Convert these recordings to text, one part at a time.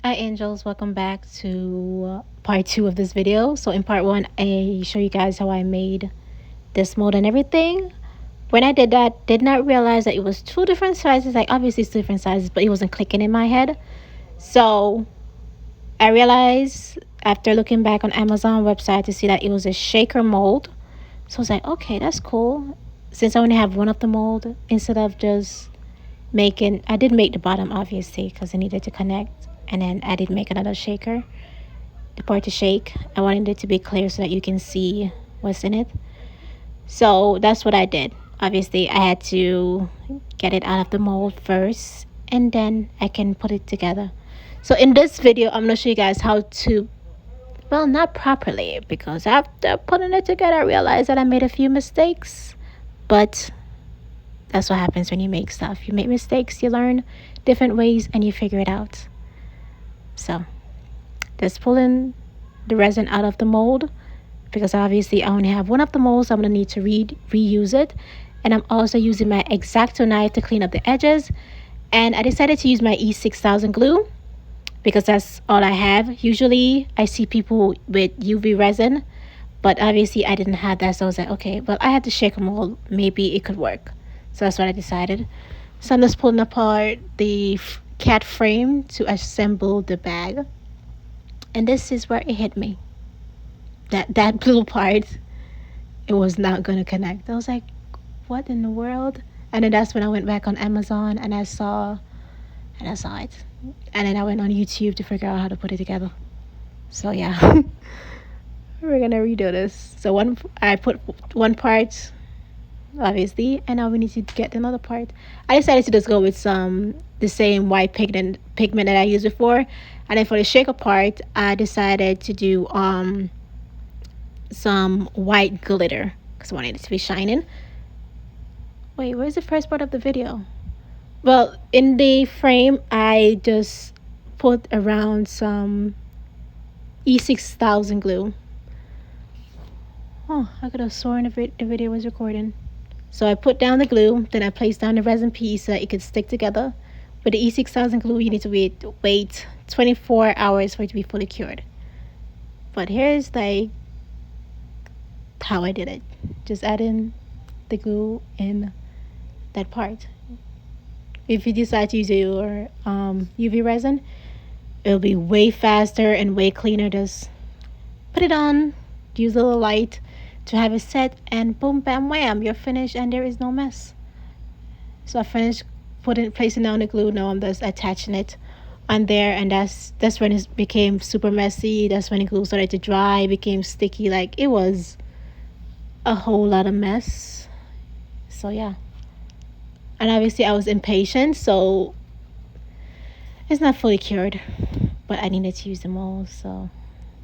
Hi angels, welcome back to part 2 of this video. So in part 1 I show you guys how I made this mold and everything. When I did that, did not realize that it was two different sizes. Like obviously it's different sizes, but it wasn't clicking in my head. So I realized after looking back on Amazon website to see that it was a shaker mold. So I was like, okay, that's cool. Since I only have one of the mold, instead of just making, I did make the bottom obviously because I needed to connect, and then I did make another shaker, the part to shake. I wanted it to be clear so that you can see what's in it. So that's what I did. Obviously I had to get it out of the mold first, and then I can put it together. So in this video I'm going to show you guys how to, well, not properly, because after putting it together I realized that I made a few mistakes. But that's what happens when you make stuff. You make mistakes, you learn different ways, and you figure it out. So just pulling the resin out of the mold, because obviously I only have one of the molds. I'm going to need to reuse it. And I'm also using my X-Acto knife to clean up the edges. And I decided to use my E6000 glue because that's all I have. Usually I see people with UV resin, but obviously I didn't have that. So I was like, okay, well, I had to shake a mold. Maybe it could work. So that's what I decided. So I'm just pulling apart the cat frame to assemble the bag. And this is where it hit me. That blue part, it was not going to connect. I was like, what in the world? And then that's when I went back on Amazon and I saw it. And then I went on YouTube to figure out how to put it together. So yeah. We're gonna redo this. So I put one part obviously, and now we need to get another part. I decided to just go with the same white pigment that I used before. And then for the shaker part I decided to do some white glitter because I wanted it to be shining. Wait, where's the first part of the video? Well, in the frame I just put around some E6000 glue. Oh, I could have sworn the video was recording. So I put down the glue, then I placed down the resin piece so that it could stick together. With the E6000 glue, you need to wait 24 hours for it to be fully cured. But here's like how I did it. Just add in the glue in that part. If you decide to use your UV resin, it'll be way faster and way cleaner. Just put it on, use a little light to have it set, and boom, bam, wham, you're finished and there is no mess. So I finished placing down the glue. Now I'm just attaching it on there, and that's when it became super messy. That's when the glue started to dry, became sticky. Like it was a whole lot of mess. So yeah, and obviously I was impatient, so it's not fully cured, but I needed to use the mold, so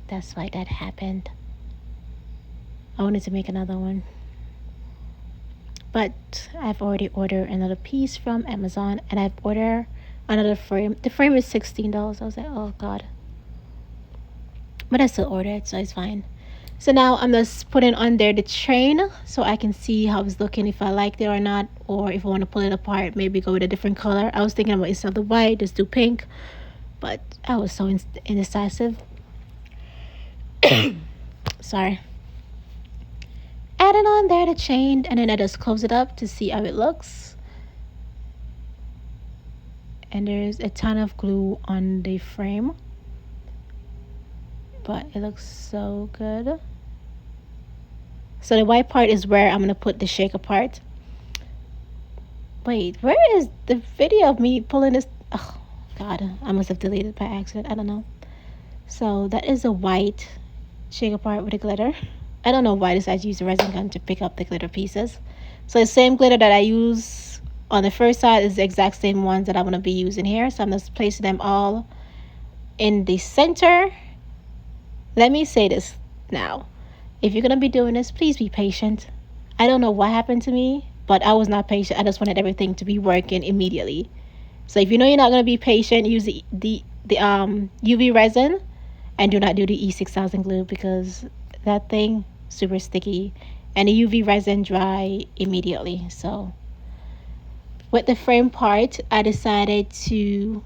that's why that happened. I wanted to make another one, but I've already ordered another piece from Amazon, and I've ordered another frame. The frame is $16. I was like, oh god, but I still ordered it, so it's fine. So now I'm just putting on there the chain so I can see how it's looking, if I liked it or not, or if I want to pull it apart, maybe go with a different color. I was thinking about, instead of the white, just do pink, but I was so indecisive. Sorry. Adding on there the chain, and then I just close it up to see how it looks. And there's a ton of glue on the frame, but it looks so good. So the white part is where I'm gonna put the shaker part. Wait, where is the video of me pulling this? Oh god, I must have deleted by accident, I don't know. So that is a white shaker part with a glitter. I don't know why I decided to use the resin gun to pick up the glitter pieces. So the same glitter that I use on the first side is the exact same ones that I'm going to be using here. So I'm just placing them all in the center. Let me say this now. If you're going to be doing this, please be patient. I don't know what happened to me, but I was not patient. I just wanted everything to be working immediately. So if you know you're not going to be patient, use the UV resin, and do not do the E6000 glue, because that thing super sticky, and the UV resin dry immediately. So with the frame part, I decided to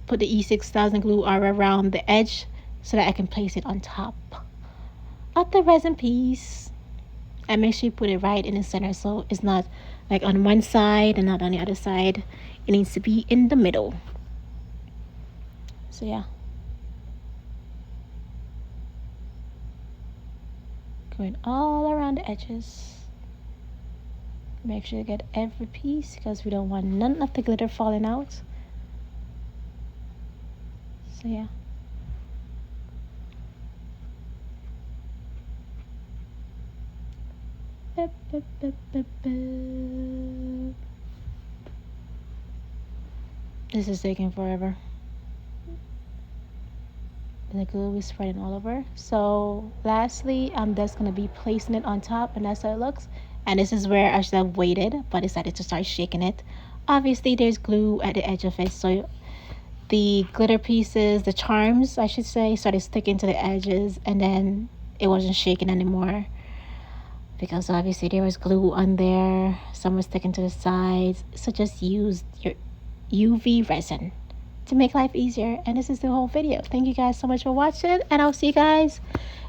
put the E6000 glue around the edge so that I can place it on top of the resin piece. And make sure you put it right in the center so it's not like on one side and not on the other side. It needs to be in the middle. So yeah. Going all around the edges. Make sure you get every piece because we don't want none of the glitter falling out. So yeah. This is taking forever. And the glue is spreading all over. So lastly, I'm just going to be placing it on top, and that's how it looks. And this is where I should have waited, but decided to start shaking it. Obviously there's glue at the edge of it, so the glitter pieces, the charms I should say, started sticking to the edges, and then it wasn't shaking anymore because obviously there was glue on there. Some was sticking to the sides. So just use your UV resin to make life easier. And this is the whole video. Thank you guys so much for watching, and I'll see you guys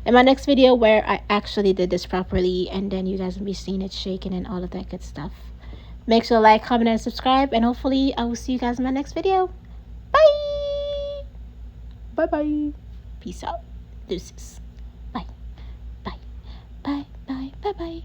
in my next video where I actually did this properly, and then you guys will be seeing it shaking and all of that good stuff. Make sure to like, comment, and subscribe, and hopefully I will see you guys in my next video. Bye bye bye. Peace out. Deuces. Bye bye bye bye bye bye.